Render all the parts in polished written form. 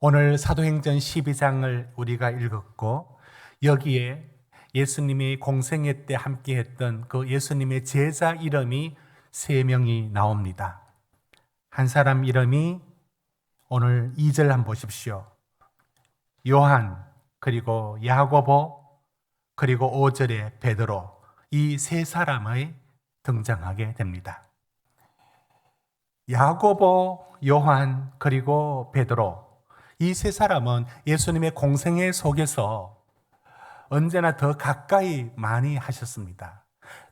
오늘 사도행전 12장을 우리가 읽었고 여기에 예수님이 공생애 때 함께했던 그 예수님의 제자 이름이 3명이 나옵니다. 한 사람 이름이 오늘 2절 한번 보십시오. 요한, 그리고 야고보, 그리고 5절에 베드로, 이 3사람의 등장하게 됩니다. 야고보, 요한, 그리고 베드로, 이 3사람은 예수님의 공생애 속에서 언제나 더 가까이 많이 하셨습니다.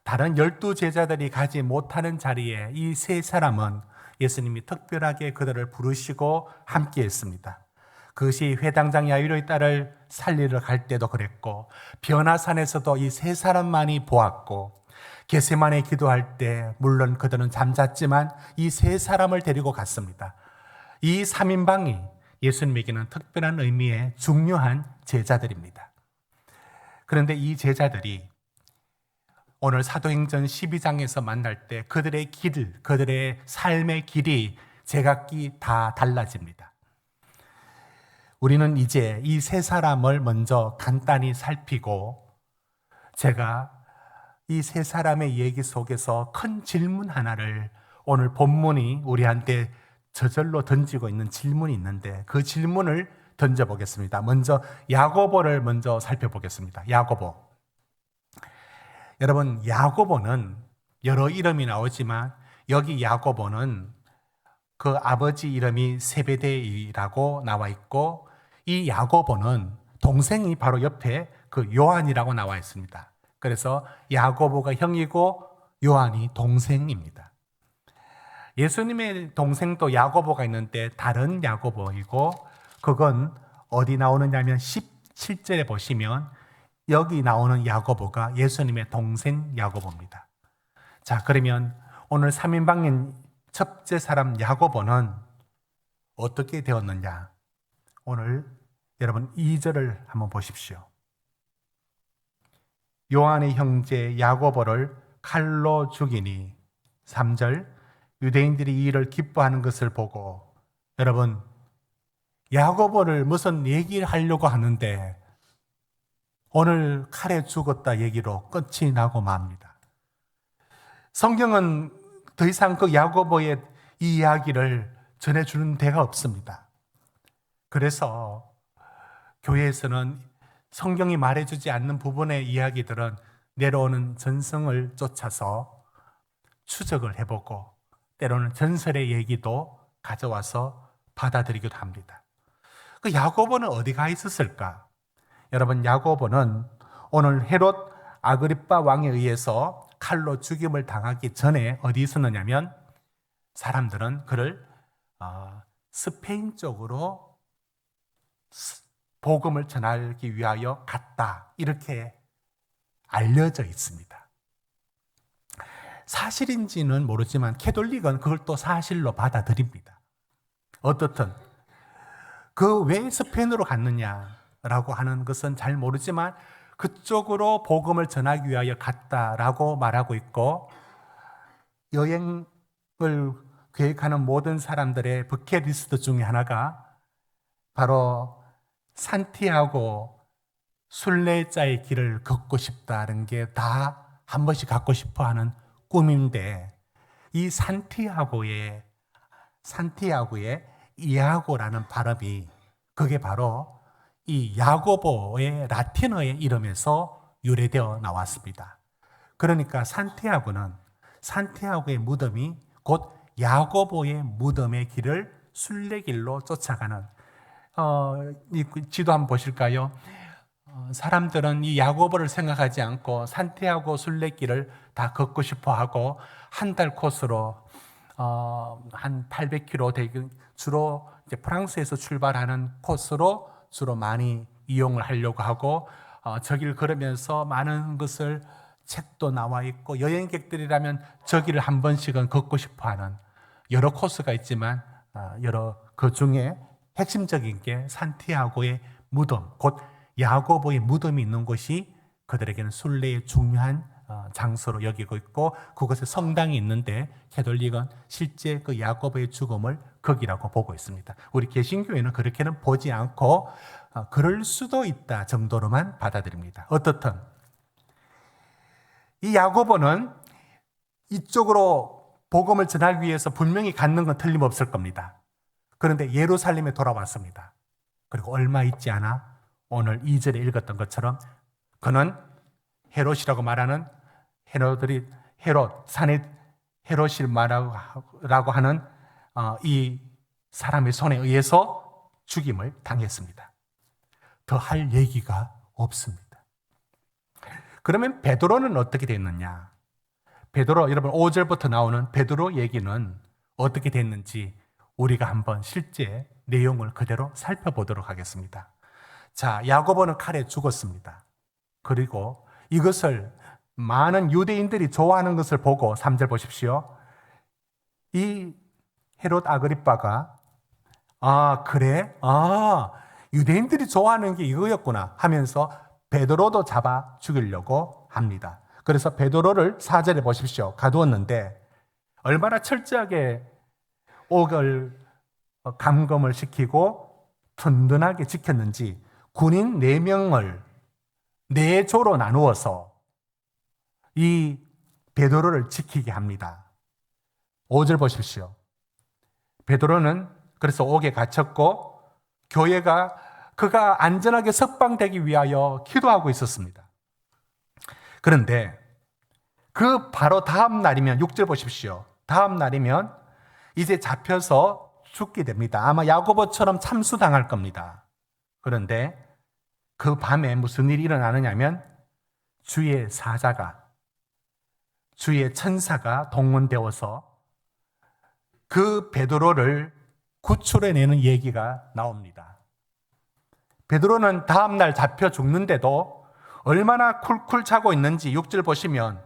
다른 12제자들이 가지 못하는 자리에 이 3사람은 예수님이 특별하게 그들을 부르시고 함께 했습니다. 그것이 회당장 야이로의 딸을 살리러 갈 때도 그랬고, 변화산에서도 이 3사람만이 보았고, 겟세마네 기도할 때 물론 그들은 잠잤지만 이 3사람을 데리고 갔습니다. 이 3인방이 예수님에게는 특별한 의미의 중요한 제자들입니다. 그런데 이 제자들이 오늘 사도행전 12장에서 만날 때 그들의 길, 그들의 삶의 길이 제각기 다 달라집니다. 우리는 이제 이 3사람을 먼저 간단히 살피고, 제가 이 3사람의 얘기 속에서 큰 질문 하나를, 오늘 본문이 우리한테 저절로 던지고 있는 질문이 있는데 그 질문을 던져보겠습니다. 먼저 야고보를 먼저 살펴보겠습니다. 야고보. 여러분, 야고보는 여러 이름이 나오지만 여기 야고보는 그 아버지 이름이 세베데이라고 나와 있고, 이 야고보는 동생이 바로 옆에 그 요한이라고 나와 있습니다. 그래서 야고보가 형이고 요한이 동생입니다. 예수님의 동생도 야고보가 있는데 다른 야고보이고, 그건 어디 나오느냐면 17절에 보시면 여기 나오는 야고보가 예수님의 동생 야고보입니다. 자, 그러면 오늘 3인방인 첫째 사람 야고보는 어떻게 되었느냐? 오늘 여러분 2절을 한번 보십시오. 요한의 형제 야고보를 칼로 죽이니, 3절, 유대인들이 이 일을 기뻐하는 것을 보고, 여러분, 야고보를 무슨 얘기를 하려고 하는데 오늘 칼에 죽었다 얘기로 끝이 나고 맙니다. 성경은 더 이상 그 야고보의 이 이야기를 전해주는 데가 없습니다. 그래서 교회에서는 성경이 말해주지 않는 부분의 이야기들은 내려오는 전승을 쫓아서 추적을 해보고, 때로는 전설의 얘기도 가져와서 받아들이기도 합니다. 그 야고보는 어디 가 있었을까? 여러분, 야고보는 오늘 헤롯 아그리빠 왕에 의해서 칼로 죽임을 당하기 전에 어디 있었느냐면, 사람들은 그를 스페인 쪽으로 복음을 전하기 위하여 갔다, 이렇게 알려져 있습니다. 사실인지는 모르지만 캐톨릭은 그걸 또 사실로 받아들입니다. 어떻든 그 왜 스페인으로 갔느냐라고 하는 것은 잘 모르지만 그쪽으로 복음을 전하기 위하여 갔다라고 말하고 있고, 여행을 계획하는 모든 사람들의 버킷리스트 중에 하나가 바로 산티아고 순례자의 길을 걷고 싶다는 게 다 한 번씩 갖고 싶어 하는 꿈인데, 이 산티아고의 이아고라는 발음이, 그게 바로 이 야고보의 라틴어의 이름에서 유래되어 나왔습니다. 그러니까 산티아고의 무덤이 곧 야고보의 무덤의 길을 순례길로 쫓아가는, 이 지도 한번 보실까요? 사람들은 이 야고보를 생각하지 않고 산티아고 순례길을 다 걷고 싶어 하고, 한 달 코스로 한 800km 주로 이제 프랑스에서 출발하는 코스로 주로 많이 이용을 하려고 하고, 저 길 걸으면서 많은 것을, 책도 나와 있고, 여행객들이라면 저 길을 한 번씩은 걷고 싶어 하는 여러 코스가 있지만, 그 중에 핵심적인 게 산티아고의 무덤, 곧 야고보의 무덤이 있는 곳이 그들에게는 순례의 중요한 장소로 여기고 있고 그곳에 성당이 있는데 캐톨릭은 실제 그 야고보의 죽음을 거기라고 보고 있습니다. 우리 개신교회는 그렇게는 보지 않고 그럴 수도 있다 정도로만 받아들입니다. 어떻든 이 야고보는 이쪽으로 복음을 전하기 위해서 분명히 갔는 건 틀림없을 겁니다. 그런데 예루살렘에 돌아왔습니다. 그리고 얼마 있지 않아 오늘 2절에 읽었던 것처럼 그는 헤롯이라고 말하는 헤롯 산의 헤롯이 말하고 하는 이 사람의 손에 의해서 죽임을 당했습니다. 더 할 얘기가 없습니다. 그러면 베드로는 어떻게 됐느냐? 베드로, 여러분 5절부터 나오는 베드로 얘기는 어떻게 됐는지 우리가 한번 실제 내용을 그대로 살펴보도록 하겠습니다. 자, 야고보는 칼에 죽었습니다. 그리고 이것을 많은 유대인들이 좋아하는 것을 보고 3절 보십시오. 이 헤롯 아그리빠가 그래? 유대인들이 좋아하는 게 이거였구나 하면서 베드로도 잡아 죽이려고 합니다. 그래서 베드로를 4절에 보십시오. 가두었는데 얼마나 철저하게 옥을 감금을 시키고 든든하게 지켰는지 군인 4명을 4조로 나누어서 이 베드로를 지키게 합니다. 5절 보십시오. 베드로는 그래서 옥에 갇혔고 교회가 그가 안전하게 석방되기 위하여 기도하고 있었습니다. 그런데 그 바로 다음 날이면 6절 보십시오. 다음 날이면 이제 잡혀서 죽게 됩니다. 아마 야고보처럼 참수당할 겁니다. 그런데 그 밤에 무슨 일이 일어나느냐면 주의 사자가 주의 천사가 동원되어서 그 베드로를 구출해내는 얘기가 나옵니다. 베드로는 다음날 잡혀 죽는데도 얼마나 쿨쿨 차고 있는지 6절 보시면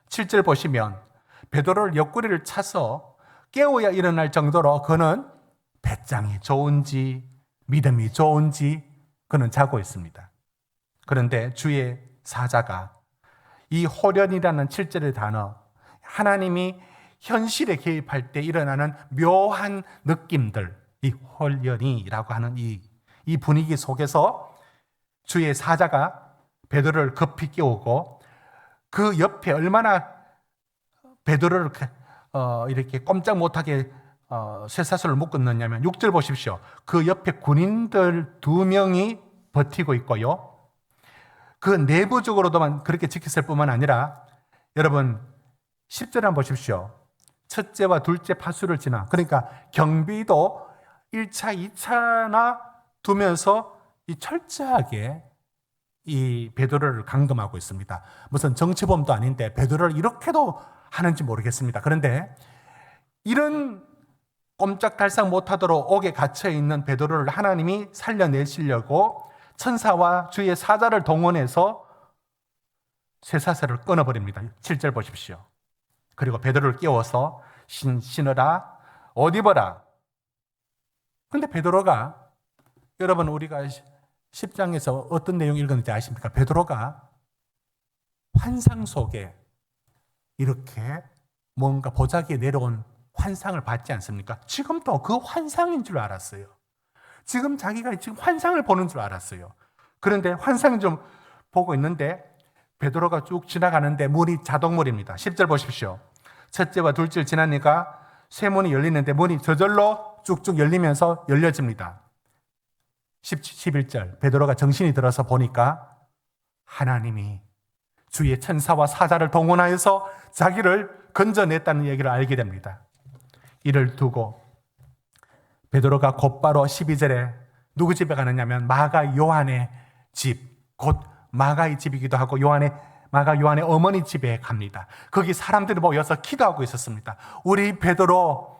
7절 보시면 베드로를 옆구리를 차서 깨워야 일어날 정도로 그는 배짱이 좋은지 믿음이 좋은지 그는 자고 있습니다. 그런데 주의 사자가 이 호련이라는 7절의 단어, 하나님이 현실에 개입할 때 일어나는 묘한 느낌들, 이 호련이라고 하는 이 분위기 속에서 주의 사자가 베드로를 급히 깨우고 그 옆에 얼마나 베드로를 이렇게 꼼짝 못하게 쇠사슬을 묶었느냐면 6절 보십시오. 그 옆에 군인들 2명이 버티고 있고요. 그 내부적으로도만 그렇게 지켰을 뿐만 아니라 여러분 10절 한번 보십시오. 첫째와 둘째 파수를 지나 그러니까 경비도 1차, 2차나 두면서 이 철저하게 이 베드로를 감금하고 있습니다. 무슨 정치범도 아닌데 베드로를 이렇게도 하는지 모르겠습니다. 그런데 이런 꼼짝달싹 못하도록 옥에 갇혀있는 베드로를 하나님이 살려내시려고 천사와 주의 사자를 동원해서 쇠사슬을 끊어버립니다. 7절 보십시오. 그리고 베드로를 깨워서 신으라, 옷 입어라. 근데 베드로가 여러분 우리가 10장에서 어떤 내용 읽었는지 아십니까? 베드로가 환상 속에 이렇게 뭔가 보자기에 내려온 환상을 받지 않습니까? 지금도 그 환상인 줄 알았어요. 지금 자기가 지금 환상을 보는 줄 알았어요. 그런데 환상을 좀 보고 있는데 베드로가 쭉 지나가는데 문이 자동문입니다. 10절 보십시오. 첫째와 둘째를 지나니까 세 문이 열리는데 문이 저절로 쭉쭉 열리면서 열려집니다. 11절 베드로가 정신이 들어서 보니까 하나님이 주의 천사와 사자를 동원하여서 자기를 건져냈다는 얘기를 알게 됩니다. 이를 두고 베드로가 곧바로 12절에 누구 집에 가느냐면 마가 요한의 집, 곧 마가의 집이기도 하고 마가 요한의 어머니 집에 갑니다. 거기 사람들이 모여서 기도하고 있었습니다. 우리 베드로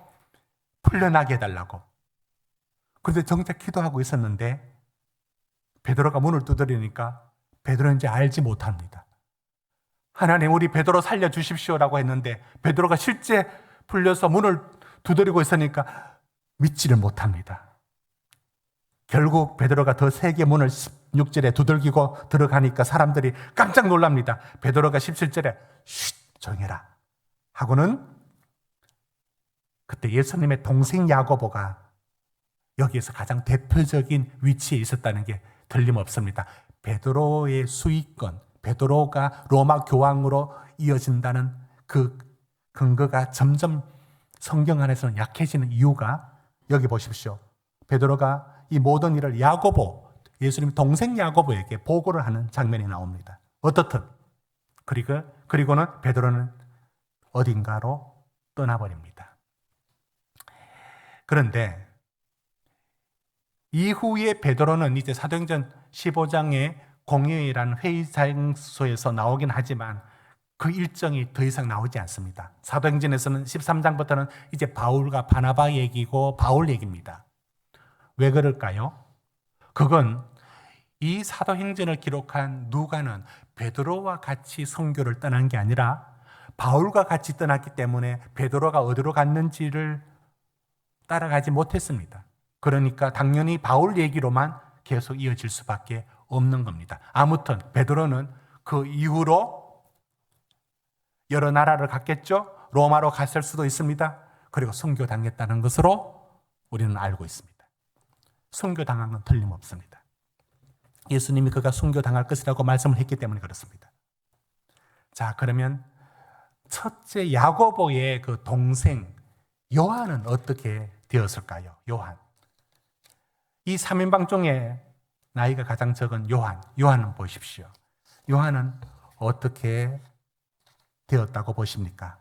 풀려나게 해달라고. 그런데 정작 기도하고 있었는데 베드로가 문을 두드리니까 베드로는 이제 알지 못합니다. 하나님 우리 베드로 살려주십시오라고 했는데 베드로가 실제 풀려서 문을 두드리고 있으니까 믿지를 못합니다. 결국 베드로가 더 세게 문을 16절에 두들기고 들어가니까 사람들이 깜짝 놀랍니다. 베드로가 17절에 쉿 조용해라 하고는 그때 예수님의 동생 야고보가 여기에서 가장 대표적인 위치에 있었다는 게 틀림없습니다. 베드로의 수익권, 베드로가 로마 교황으로 이어진다는 그 근거가 점점 성경 안에서는 약해지는 이유가 여기 보십시오. 베드로가 이 모든 일을 야고보, 예수님 동생 야고보에게 보고를 하는 장면이 나옵니다. 어떻든 그리고는 베드로는 어딘가로 떠나버립니다. 그런데 이후에 베드로는 이제 사도행전 15장의 공회의라는 회의 장소에서 나오긴 하지만 그 일정이 더 이상 나오지 않습니다. 사도행전에서는 13장부터는 이제 바울과 바나바 얘기고 바울 얘기입니다. 왜 그럴까요? 그건 이 사도행전을 기록한 누가는 베드로와 같이 선교를 떠난 게 아니라 바울과 같이 떠났기 때문에 베드로가 어디로 갔는지를 따라가지 못했습니다. 그러니까 당연히 바울 얘기로만 계속 이어질 수밖에 없는 겁니다. 아무튼 베드로는 그 이후로 여러 나라를 갔겠죠. 로마로 갔을 수도 있습니다. 그리고 선교당했다는 것으로 우리는 알고 있습니다. 선교당한 건 틀림없습니다. 예수님이 그가 선교당할 것이라고 말씀을 했기 때문에 그렇습니다. 자, 그러면 첫째 야고보의 그 동생 요한은 어떻게 되었을까요? 요한. 이 3인방 중에 나이가 가장 적은 요한은 보십시오. 요한은 어떻게 되었다고 보십니까?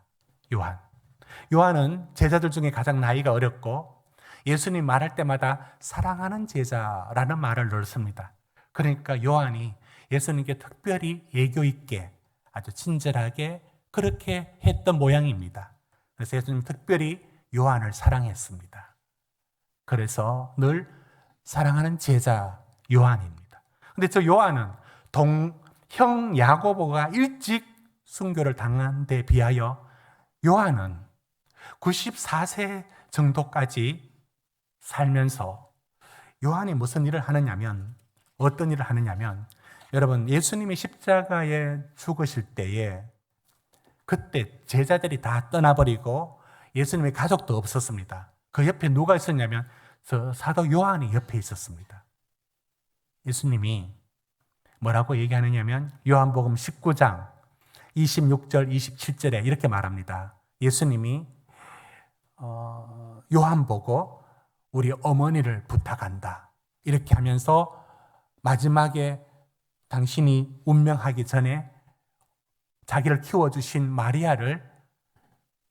요한은 제자들 중에 가장 나이가 어렸고 예수님 말할 때마다 사랑하는 제자라는 말을 넣습니다. 그러니까 요한이 예수님께 특별히 애교 있게 아주 친절하게 그렇게 했던 모양입니다. 그래서 예수님 특별히 요한을 사랑했습니다. 그래서 늘 사랑하는 제자 요한입니다. 근데 저 요한은 형 야고보가 일찍 순교를 당한 데 비하여 요한은 94세 정도까지 살면서 요한이 무슨 일을 하느냐면 어떤 일을 하느냐면 여러분 예수님이 십자가에 죽으실 때에 그때 제자들이 다 떠나버리고 예수님의 가족도 없었습니다. 그 옆에 누가 있었냐면 저 사도 요한이 옆에 있었습니다. 예수님이 뭐라고 얘기하느냐면 요한복음 19장 26절 27절에 이렇게 말합니다. 예수님이 요한 보고 우리 어머니를 부탁한다 이렇게 하면서 마지막에 당신이 운명하기 전에 자기를 키워주신 마리아를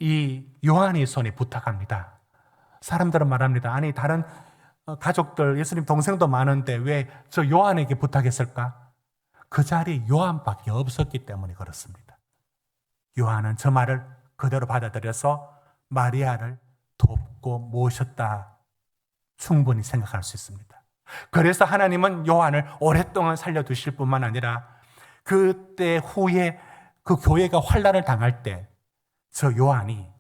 이 요한의 손에 부탁합니다. 사람들은 말합니다. 아니 다른 가족들 예수님 동생도 많은데 왜 저 요한에게 부탁했을까? 그 자리에 요한밖에 없었기 때문에 그렇습니다. 요한은 저 말을 그대로 받아들여서 마리아를 돕고 모셨다 충분히 생각할 수 있습니다. 그래서 하나님은 요한을 오랫동안 살려두실 뿐만 아니라 그때 후에 그 교회가 환난을 당할 때 저 요한이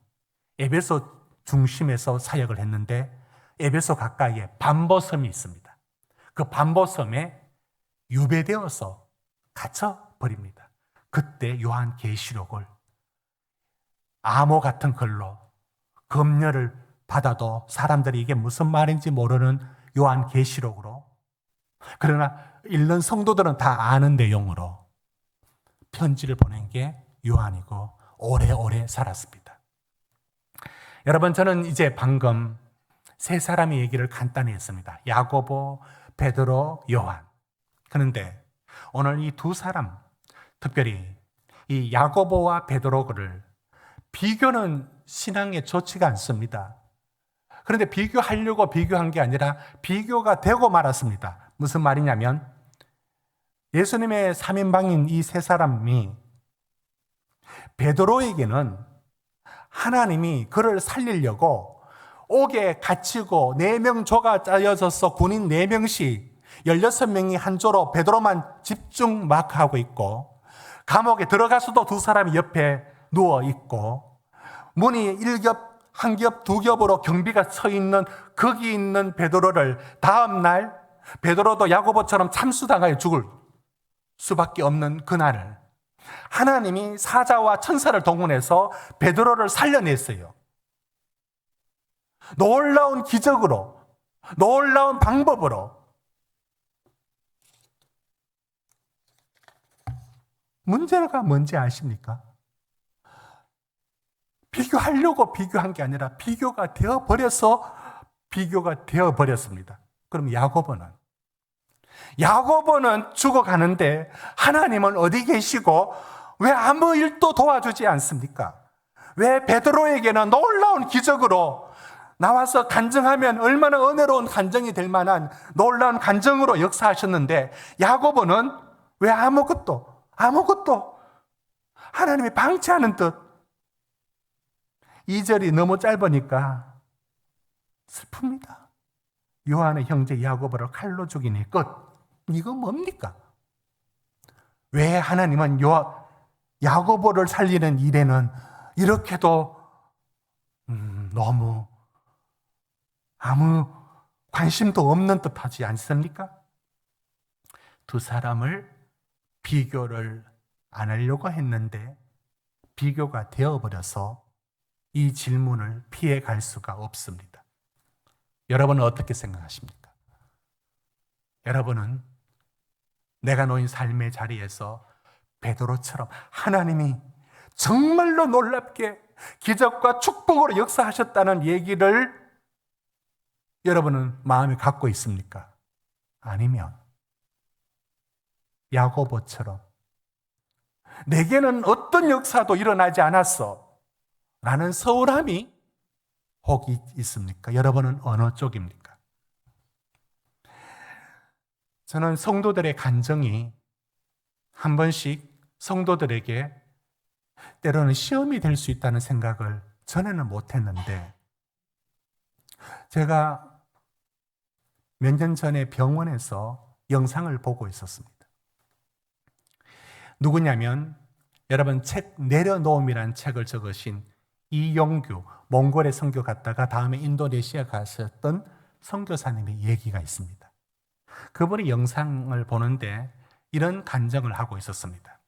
에베소 중심에서 사역을 했는데 에베소 가까이에 반보섬이 있습니다. 그 반보섬에 유배되어서 갇혀버립니다. 그때 요한 계시록을 암호 같은 글로 검열을 받아도 사람들이 이게 무슨 말인지 모르는 요한 계시록으로 그러나 읽는 성도들은 다 아는 내용으로 편지를 보낸 게 요한이고 오래오래 살았습니다. 여러분 저는 이제 방금 세 사람의 얘기를 간단히 했습니다. 야고보, 베드로, 요한. 그런데 오늘 이 두 사람 특별히 이 야고보와 베드로를 비교는 신앙에 좋지가 않습니다. 그런데 비교하려고 비교한 게 아니라 비교가 되고 말았습니다. 무슨 말이냐면 예수님의 3인방인 이 세 사람이 베드로에게는 하나님이 그를 살리려고 옥에 갇히고 4명 조가 짜여져서 군인 4명씩 16명이 한 조로 베드로만 집중 마크하고 있고 감옥에 들어가서도 두 사람이 옆에 누워 있고 문이 1겹, 1겹, 2겹으로 경비가 서 있는 거기 있는 베드로를 다음 날 베드로도 야고보처럼 참수당하여 죽을 수밖에 없는 그날을 하나님이 사자와 천사를 동원해서 베드로를 살려냈어요. 놀라운 기적으로, 놀라운 방법으로. 문제가 뭔지 아십니까? 비교하려고 비교한 게 아니라 비교가 되어버려서 비교가 되어버렸습니다. 그럼 야고보는 죽어가는데 하나님은 어디 계시고 왜 아무 일도 도와주지 않습니까? 왜 베드로에게는 놀라운 기적으로 나와서 간증하면 얼마나 은혜로운 간증이 될 만한 놀라운 간증으로 역사하셨는데 야고보는 왜 아무것도 하나님이 방치하는 듯 2절이 너무 짧으니까 슬픕니다. 요한의 형제 야고보를 칼로 죽이니 끝. 이거 뭡니까? 왜 하나님은 야고보를 살리는 일에는 이렇게도 너무 아무 관심도 없는 듯 하지 않습니까? 두 사람을 비교를 안 하려고 했는데 비교가 되어버려서 이 질문을 피해 갈 수가 없습니다. 여러분은 어떻게 생각하십니까? 여러분은 내가 놓인 삶의 자리에서 베드로처럼 하나님이 정말로 놀랍게 기적과 축복으로 역사하셨다는 얘기를 여러분은 마음에 갖고 있습니까? 아니면 야고보처럼 내게는 어떤 역사도 일어나지 않았어 라는 서운함이 혹 있습니까? 여러분은 어느 쪽입니까? 저는 성도들의 간증이 한 번씩 성도들에게 때로는 시험이 될 수 있다는 생각을 전에는 못했는데 제가 몇 년 전에 병원에서 영상을 보고 있었습니다. 누구냐면 여러분 책 내려놓음이라는 책을 적으신 이용규, 몽골에 선교 갔다가 다음에 인도네시아 가셨던 선교사님의 얘기가 있습니다. 그분이 영상을 보는데 이런 간증을 하고 있었습니다.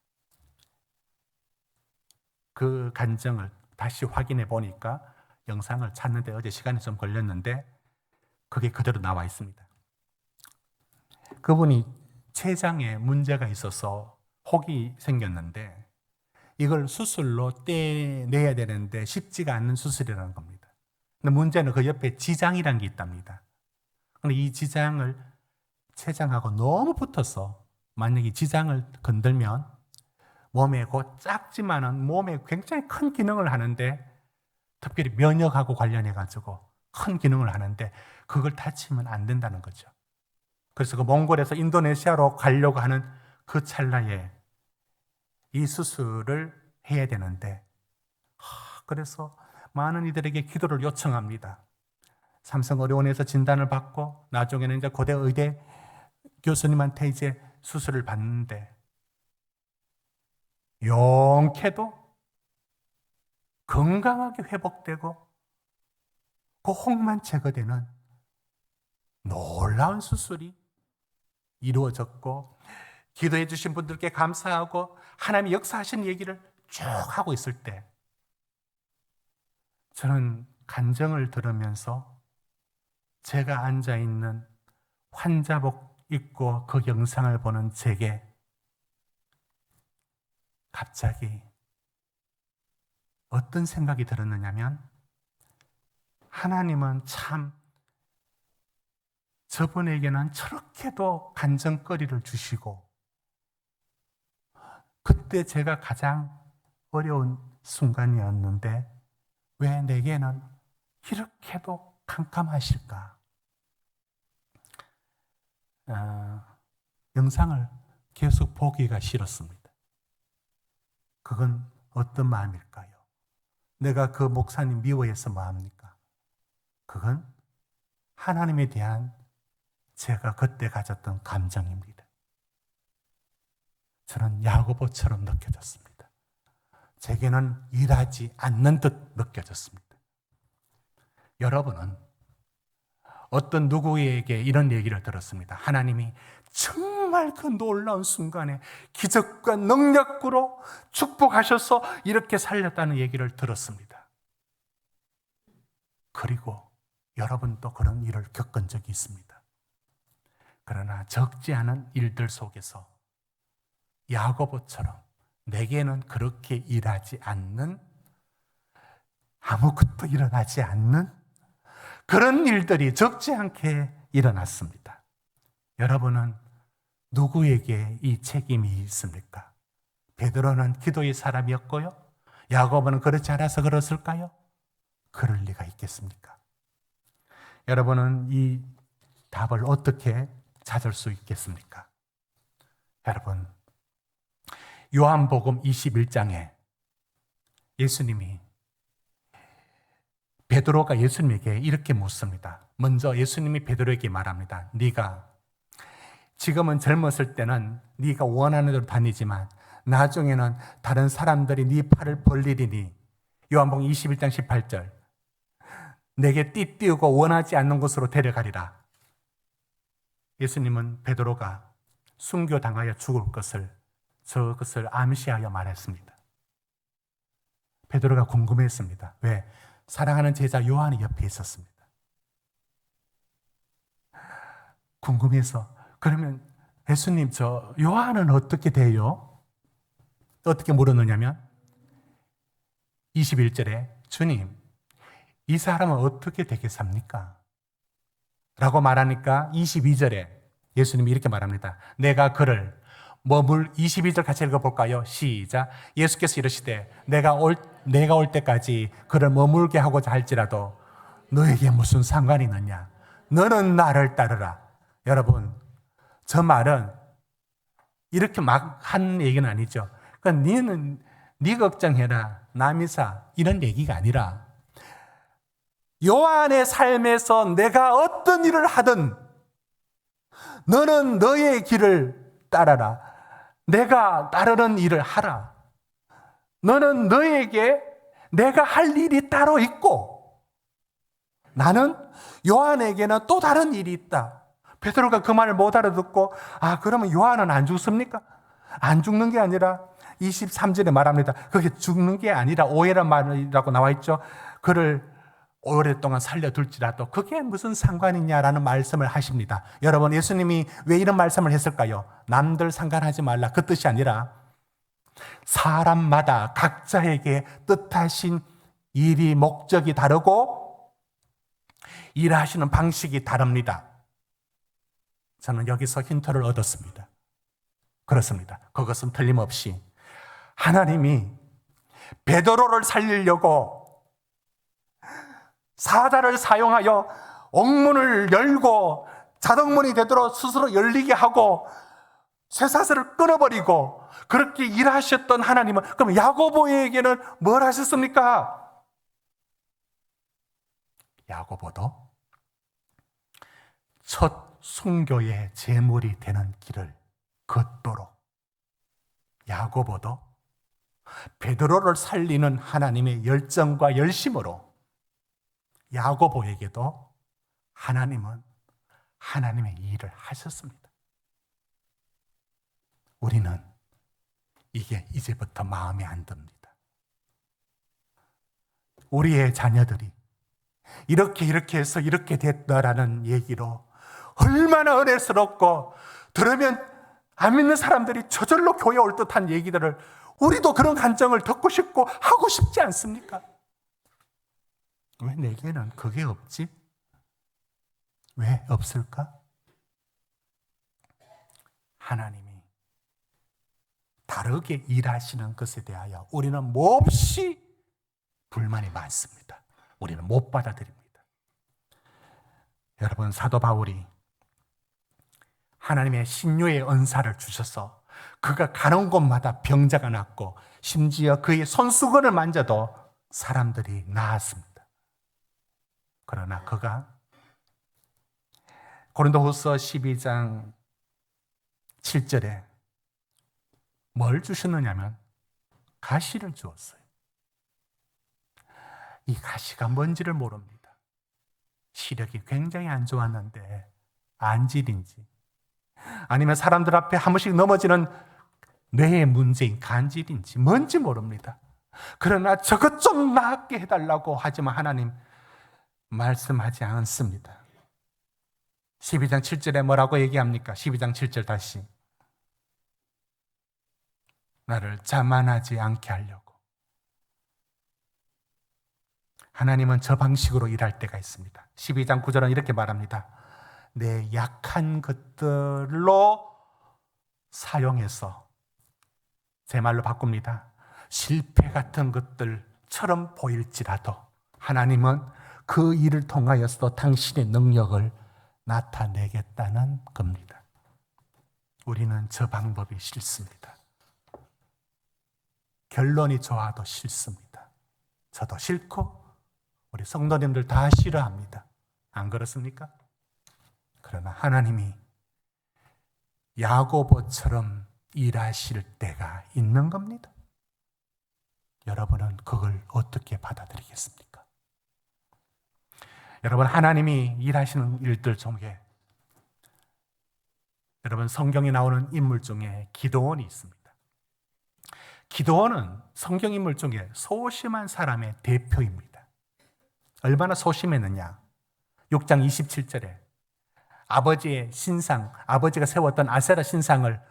그 간증을 다시 확인해 보니까 영상을 찾는데 어제 시간이 좀 걸렸는데 그게 그대로 나와 있습니다. 그분이 췌장에 문제가 있어서 혹이 생겼는데 이걸 수술로 떼내야 되는데 쉽지가 않는 수술이라는 겁니다. 근데 문제는 그 옆에 지장이라는 게 있답니다. 근데 이 지장을 췌장하고 너무 붙어서 만약에 지장을 건들면 몸에 작지만은 몸에 굉장히 큰 기능을 하는데 특별히 면역하고 관련해가지고 큰 기능을 하는데 그걸 다치면 안 된다는 거죠. 그래서 그 몽골에서 인도네시아로 가려고 하는 그 찰나에 이 수술을 해야 되는데 그래서 많은 이들에게 기도를 요청합니다. 삼성의료원에서 진단을 받고 나중에는 이제 고대 의대 교수님한테 이제 수술을 받는데 용케도 건강하게 회복되고 그 혹만 제거되는 놀라운 수술이 이루어졌고 기도해 주신 분들께 감사하고 하나님이 역사하신 얘기를 쭉 하고 있을 때 저는 간증을 들으면서 제가 앉아있는 환자복 입고 그 영상을 보는 제게 갑자기 어떤 생각이 들었느냐면 하나님은 참 저분에게는 저렇게도 간증거리를 주시고 그때 제가 가장 어려운 순간이었는데 왜 내게는 이렇게도 캄캄하실까? 영상을 계속 보기가 싫었습니다. 그건 어떤 마음일까요? 내가 그 목사님 미워해서 뭐합니까? 그건 하나님에 대한 제가 그때 가졌던 감정입니다. 저는 야고보처럼 느껴졌습니다. 제게는 일하지 않는 듯 느껴졌습니다. 여러분은 어떤 누구에게 이런 얘기를 들었습니다. 하나님이 정말 그 놀라운 순간에 기적과 능력으로 축복하셔서 이렇게 살렸다는 얘기를 들었습니다. 그리고 여러분도 그런 일을 겪은 적이 있습니다. 그러나 적지 않은 일들 속에서 야고보처럼 내게는 그렇게 일하지 않는, 아무것도 일어나지 않는 그런 일들이 적지 않게 일어났습니다. 여러분은 누구에게 이 책임이 있습니까? 베드로는 기도의 사람이었고요. 야고보는 그렇지 않아서 그랬을까요? 그럴 리가 있겠습니까? 여러분은 이 답을 어떻게 찾을 수 있겠습니까? 여러분, 요한복음 21장에 예수님이, 베드로가 예수님에게 이렇게 묻습니다. 먼저 예수님이 베드로에게 말합니다. 네가 지금은 젊었을 때는 네가 원하는 대로 다니지만 나중에는 다른 사람들이 네 팔을 벌리리니, 요한복음 21장 18절, 내게 띠띠우고 원하지 않는 곳으로 데려가리라. 예수님은 베드로가 순교당하여 죽을 것을, 저것을 암시하여 말했습니다. 베드로가 궁금했습니다. 왜? 사랑하는 제자 요한이 옆에 있었습니다. 궁금해서, 그러면 예수님, 저 요한은 어떻게 돼요? 어떻게 물었느냐면 21절에 주님, 이 사람은 어떻게 되겠습니까? 라고 말하니까 22절에 예수님이 이렇게 말합니다. 내가 그를 22절 같이 읽어볼까요? 시작. 예수께서 이르시되 내가 올 때까지 그를 머물게 하고자 할지라도 너에게 무슨 상관이 있느냐? 너는 나를 따르라. 여러분, 저 말은 이렇게 막 한 얘기는 아니죠. 그러니까 너는 네 걱정해라, 남이사, 이런 얘기가 아니라 요한의 삶에서 내가 어떤 일을 하든 너는 너의 길을 따라라. 내가 따르는 일을 하라. 너는 너에게 내가 할 일이 따로 있고 나는 요한에게는 또 다른 일이 있다. 베드로가 그 말을 못 알아듣고, 그러면 요한은 안 죽습니까? 안 죽는 게 아니라 23절에 말합니다. 그게 죽는 게 아니라 오해란 말이라고 나와 있죠. 그를 오랫동안 살려둘지라도 그게 무슨 상관이냐라는 말씀을 하십니다. 여러분, 예수님이 왜 이런 말씀을 했을까요? 남들 상관하지 말라, 그 뜻이 아니라 사람마다 각자에게 뜻하신 일이, 목적이 다르고 일하시는 방식이 다릅니다. 저는 여기서 힌트를 얻었습니다. 그렇습니다. 그것은 틀림없이 하나님이 베드로를 살리려고 사자를 사용하여 옥문을 열고 자동문이 되도록 스스로 열리게 하고 쇠사슬을 끊어버리고 그렇게 일하셨던 하나님은, 그럼 야고보에게는 뭘 하셨습니까? 야고보도 첫 순교의 제물이 되는 길을 걷도록, 야고보도 베드로를 살리는 하나님의 열정과 열심으로 야고보에게도 하나님은 하나님의 일을 하셨습니다. 우리는 이게 이제부터 마음에 안 듭니다. 우리의 자녀들이 이렇게 해서 이렇게 됐다라는 얘기로 얼마나 은혜스럽고, 들으면 안 믿는 사람들이 저절로 교회 올 듯한 얘기들을, 우리도 그런 간증을 듣고 싶고 하고 싶지 않습니까? 왜 내게는 그게 없지? 왜 없을까? 하나님이 다르게 일하시는 것에 대하여 우리는 몹시 불만이 많습니다. 우리는 못 받아들입니다. 여러분, 사도 바울이 하나님의 신유의 은사를 주셔서 그가 가는 곳마다 병자가 낫고 심지어 그의 손수건을 만져도 사람들이 나았습니다. 그러나 그가 고린도후서 12장 7절에 뭘 주셨느냐면 가시를 주었어요. 이 가시가 뭔지를 모릅니다. 시력이 굉장히 안 좋았는데 안질인지, 아니면 사람들 앞에 한 번씩 넘어지는 뇌의 문제인 간질인지 뭔지 모릅니다. 그러나 저것 좀 낫게 해달라고 하지만 하나님 말씀하지 않습니다. 12장 7절에 뭐라고 얘기합니까? 12장 7절 다시. 나를 자만하지 않게 하려고. 하나님은 저 방식으로 일할 때가 있습니다. 12장 9절은 이렇게 말합니다. 내 약한 것들로 사용해서, 제 말로 바꿉니다. 실패 같은 것들처럼 보일지라도 하나님은 그 일을 통하여서 당신의 능력을 나타내겠다는 겁니다. 우리는 저 방법이 싫습니다. 결론이 좋아도 싫습니다. 저도 싫고 우리 성도님들 다 싫어합니다. 안 그렇습니까? 그러나 하나님이 야고보처럼 일하실 때가 있는 겁니다. 여러분은 그걸 어떻게 받아들이겠습니까? 여러분, 하나님이 일하시는 일들 중에, 여러분, 성경에 나오는 인물 중에 기드온이 있습니다. 기드온은 성경 인물 중에 소심한 사람의 대표입니다. 얼마나 소심했느냐? 6장 27절에 아버지의 신상, 아버지가 세웠던 아세라 신상을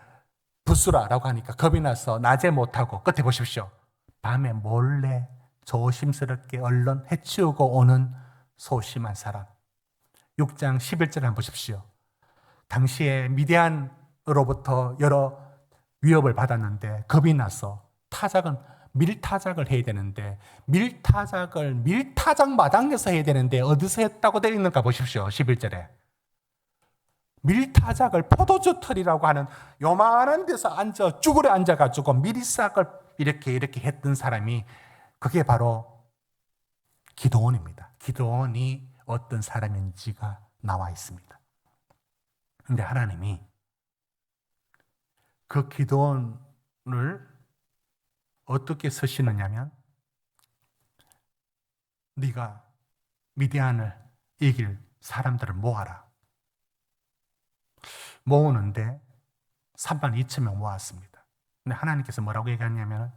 부수라라고 하니까 겁이 나서 낮에 못하고, 끝에 보십시오. 밤에 몰래 조심스럽게 얼른 해치우고 오는 소심한 사람. 6장 11절 한번 보십시오. 당시에 미디안으로부터 여러 위협을 받았는데 겁이 나서 밀타작을 해야 되는데, 밀타작 마당에서 해야 되는데 어디서 했다고 되어 있는가 보십시오. 11절에 밀타작을 포도주 털이라고 하는 요만한 데서 쭈그려 앉아가지고 밀싹을 이렇게 했던 사람이, 그게 바로 기드온입니다. 기드온이 어떤 사람인지가 나와 있습니다. 그런데 하나님이 그 기드온을 어떻게 쓰시느냐면, 네가 미디안을 이길 사람들을 모아라. 모으는데 32,000명 모았습니다. 근데 하나님께서 뭐라고 얘기하냐면,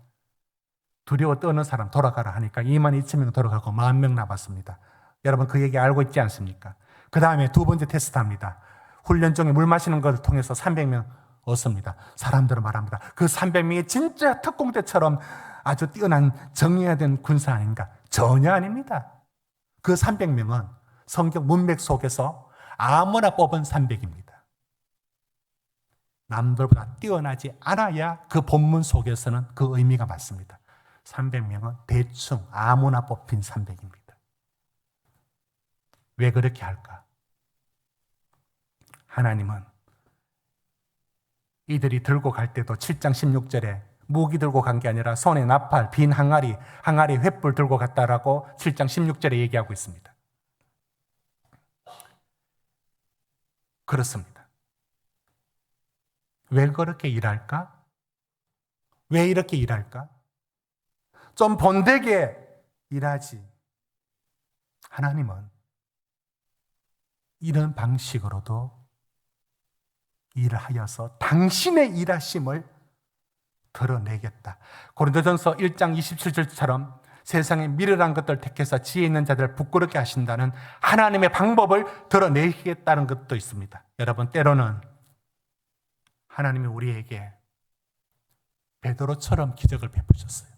두려워 떠는 사람 돌아가라 하니까 22,000명 돌아가고 10,000명 남았습니다. 여러분, 그 얘기 알고 있지 않습니까? 그 다음에 두 번째 테스트합니다. 훈련 중에 물 마시는 것을 통해서 300명 얻습니다. 사람들은 말합니다. 그 300명이 진짜 특공대처럼 아주 뛰어난 정예가 된 군사 아닌가? 전혀 아닙니다. 그 300명은 성경 문맥 속에서 아무나 뽑은 300입니다. 남들보다 뛰어나지 않아야 그 본문 속에서는 그 의미가 맞습니다. 300명은 대충 아무나 뽑힌 300입니다. 왜 그렇게 할까? 하나님은 이들이 들고 갈 때도 7장 16절에 무기 들고 간 게 아니라 손에 나팔, 빈 항아리, 횃불 들고 갔다라고 7장 16절에 얘기하고 있습니다. 그렇습니다. 왜 그렇게 일할까? 왜 이렇게 일할까? 좀 본되게 일하지. 하나님은 이런 방식으로도 일을 하여서 당신의 일하심을 드러내겠다. 고린도전서 1장 27절처럼 세상에 미련한 것들 택해서 지혜 있는 자들을 부끄럽게 하신다는 하나님의 방법을 드러내겠다는 것도 있습니다. 여러분, 때로는 하나님이 우리에게 베드로처럼 기적을 베푸셨어요.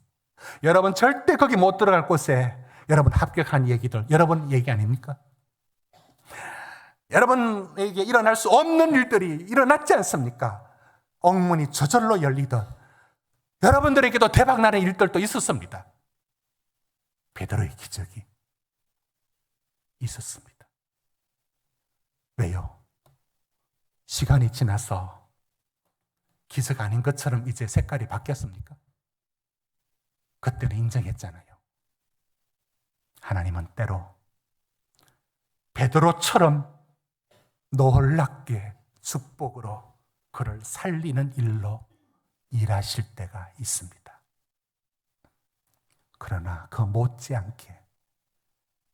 여러분, 절대 거기 못 들어갈 곳에 여러분 합격한 얘기들, 여러분 얘기 아닙니까? 여러분에게 일어날 수 없는 일들이 일어났지 않습니까? 옥문이 저절로 열리던, 여러분들에게도 대박나는 일들도 있었습니다. 베드로의 기적이 있었습니다. 왜요? 시간이 지나서 기적 아닌 것처럼 이제 색깔이 바뀌었습니까? 그때는 인정했잖아요. 하나님은 때로 베드로처럼 놀랍게 축복으로 그를 살리는 일로 일하실 때가 있습니다. 그러나 그 못지않게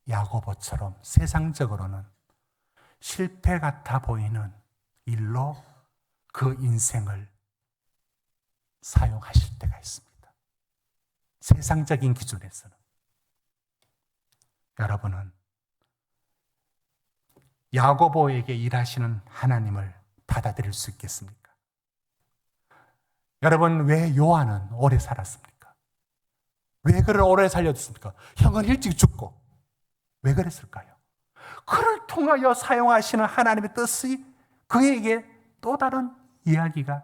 야고보처럼 세상적으로는 실패 같아 보이는 일로 그 인생을 사용하실 때가 있습니다. 세상적인 기준에서는. 여러분은 야고보에게 일하시는 하나님을 받아들일 수 있겠습니까? 여러분, 왜 요한은 오래 살았습니까? 왜 그를 오래 살렸습니까? 형은 일찍 죽고. 왜 그랬을까요? 그를 통하여 사용하시는 하나님의 뜻이 그에게 또 다른 이야기가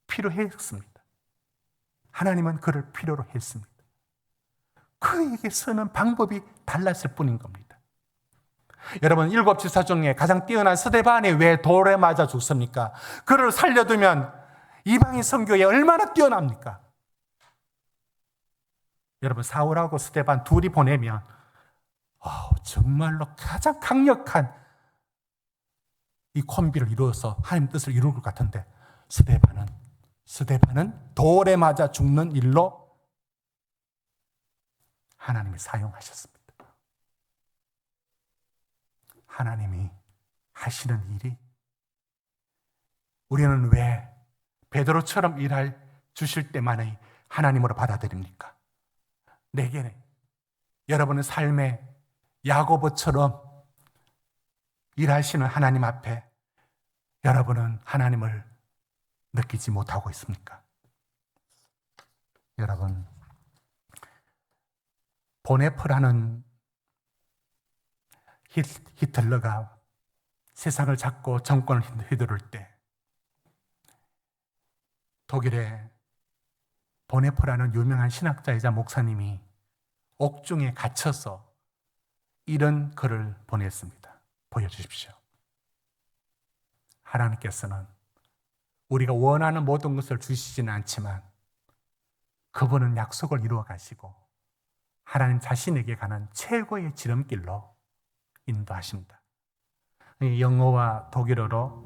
필요했습니다. 하나님은 그를 필요로 했습니다. 그에게 쓰는 방법이 달랐을 뿐인 겁니다. 여러분, 7지사 중에 가장 뛰어난 스데반이 왜 돌에 맞아 죽습니까? 그를 살려두면 이방인 선교에 얼마나 뛰어납니까? 여러분, 사울하고 스데반 둘이 보내면 정말로 가장 강력한 이 콤비를 이루어서 하나님 뜻을 이룰 것 같은데 스데반은 돌에 맞아 죽는 일로 하나님이 사용하셨습니다. 하나님이 하시는 일이 우리는 왜 베드로처럼 일할 주실 때만의 하나님으로 받아들입니까? 내게 여러분의 삶에 야고보처럼 일하시는 하나님 앞에 여러분은 하나님을 느끼지 못하고 있습니까? 여러분, 보네프라는 히틀러가 세상을 잡고 정권을 휘두를 때 독일의 보네프라는 유명한 신학자이자 목사님이 옥중에 갇혀서 이런 글을 보냈습니다. 보여주십시오. 하나님께서는 우리가 원하는 모든 것을 주시지는 않지만 그분은 약속을 이루어 가시고 하나님 자신에게 가는 최고의 지름길로 인도하십니다. 영어와 독일어로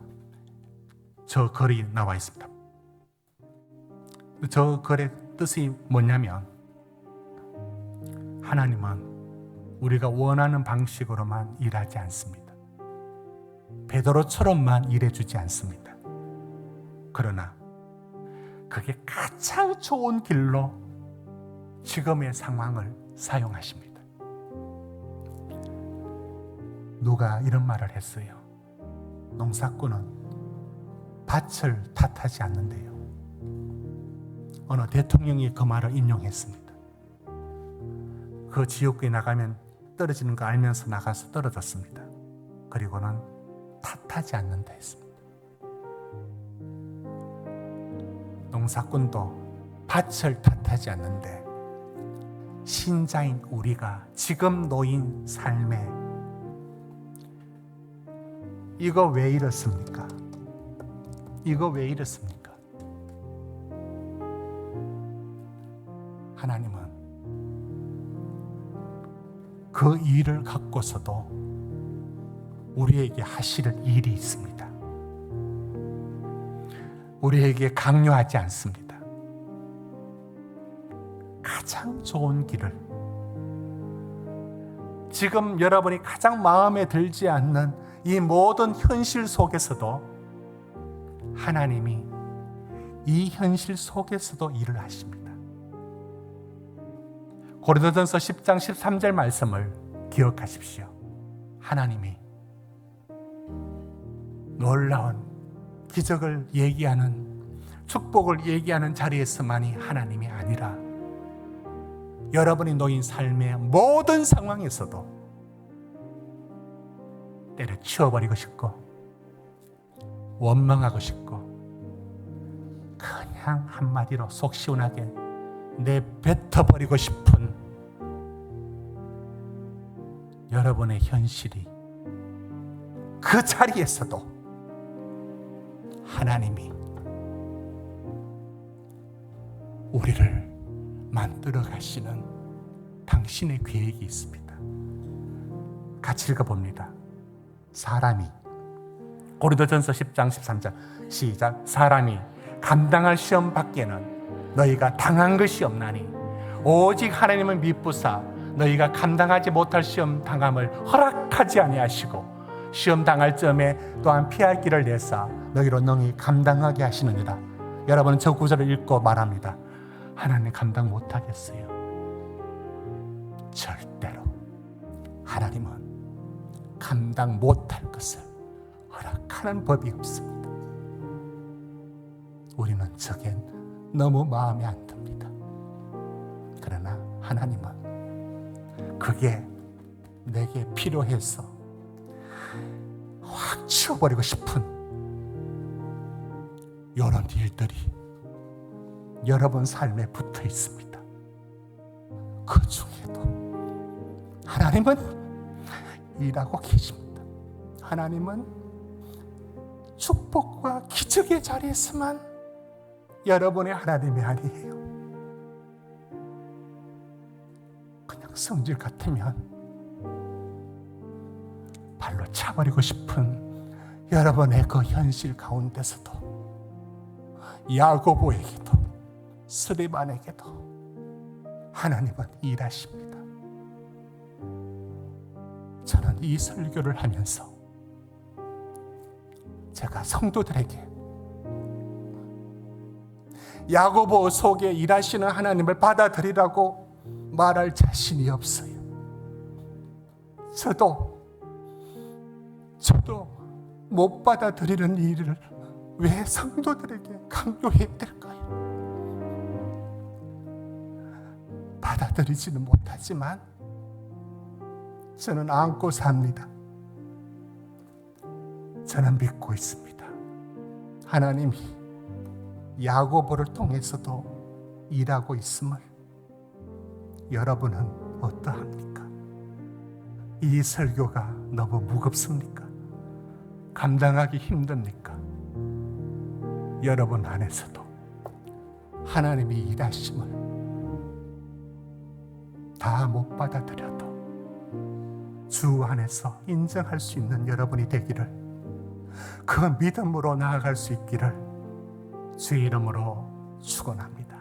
저 글이 나와 있습니다. 저 글의 뜻이 뭐냐면 하나님은 우리가 원하는 방식으로만 일하지 않습니다. 베드로처럼만 일해주지 않습니다. 그러나 그게 가장 좋은 길로 지금의 상황을 사용하십니다. 누가 이런 말을 했어요. 농사꾼은 밭을 탓하지 않는데요. 어느 대통령이 그 말을 인용했습니다. 그 지옥에 나가면 떨어지는 거 알면서 나가서 떨어졌습니다. 그리고는 탓하지 않는다 했습니다. 농사꾼도 밭을 탓하지 않는데 신자인 우리가 지금 놓인 삶에 이거 왜 이렇습니까? 이거 왜 이렇습니까? 하나님은 그 일을 갖고서도 우리에게 하실 일이 있습니다. 우리에게 강요하지 않습니다. 가장 좋은 길을, 지금 여러분이 가장 마음에 들지 않는 이 모든 현실 속에서도 하나님이 이 현실 속에서도 일을 하십니다. 고린도전서 10장 13절 말씀을 기억하십시오. 하나님이 놀라운 기적을 얘기하는, 축복을 얘기하는 자리에서만이 하나님이 아니라 여러분이 놓인 삶의 모든 상황에서도 때려치워버리고 싶고 원망하고 싶고 그냥 한마디로 속 시원하게 내뱉어버리고 싶은 여러분의 현실이, 그 자리에서도 하나님이 우리를 만들어 가시는 당신의 계획이 있습니다. 같이 읽어봅니다. 사람이, 고린도전서 10장 13절 시작. 사람이 감당할 시험 밖에는 너희가 당한 것이 없나니 오직 하나님은 미쁘사 너희가 감당하지 못할 시험 당함을 허락하지 아니하시고 시험 당할 점에 또한 피할 길을 내사 너희로 능히 감당하게 하시느니라. 여러분은 저 구절을 읽고 말합니다. 하나님 감당 못하겠어요. 절대로 하나님은 감당 못할 것을 허락하는 법이 없습니다. 우리는 저겐 너무 마음에 안 듭니다. 그러나 하나님은 그게 내게 필요해서 확 치워버리고 싶은 이런 일들이 여러분 삶에 붙어 있습니다. 그 중에도 하나님은 일하고 계십니다. 하나님은 축복과 기적의 자리에서만 여러분의 하나님이 아니에요. 그냥 성질 같으면 발로 차버리고 싶은 여러분의 그 현실 가운데서도 야고보에게도 스데반에게도 하나님은 일하십니다. 저는 이 설교를 하면서 제가 성도들에게 야고보 속에 일하시는 하나님을 받아들이라고 말할 자신이 없어요. 저도 못 받아들이는 일을 왜 성도들에게 강요해야 될까요? 받아들이지는 못하지만 저는 안고 삽니다. 저는 믿고 있습니다. 하나님이 야고보를 통해서도 일하고 있음을. 여러분은 어떠합니까? 이 설교가 너무 무겁습니까? 감당하기 힘듭니까? 여러분 안에서도 하나님이 일하심을 다 못 받아들여도 주 안에서 인정할 수 있는 여러분이 되기를, 그 믿음으로 나아갈 수 있기를 주의 이름으로 축원합니다.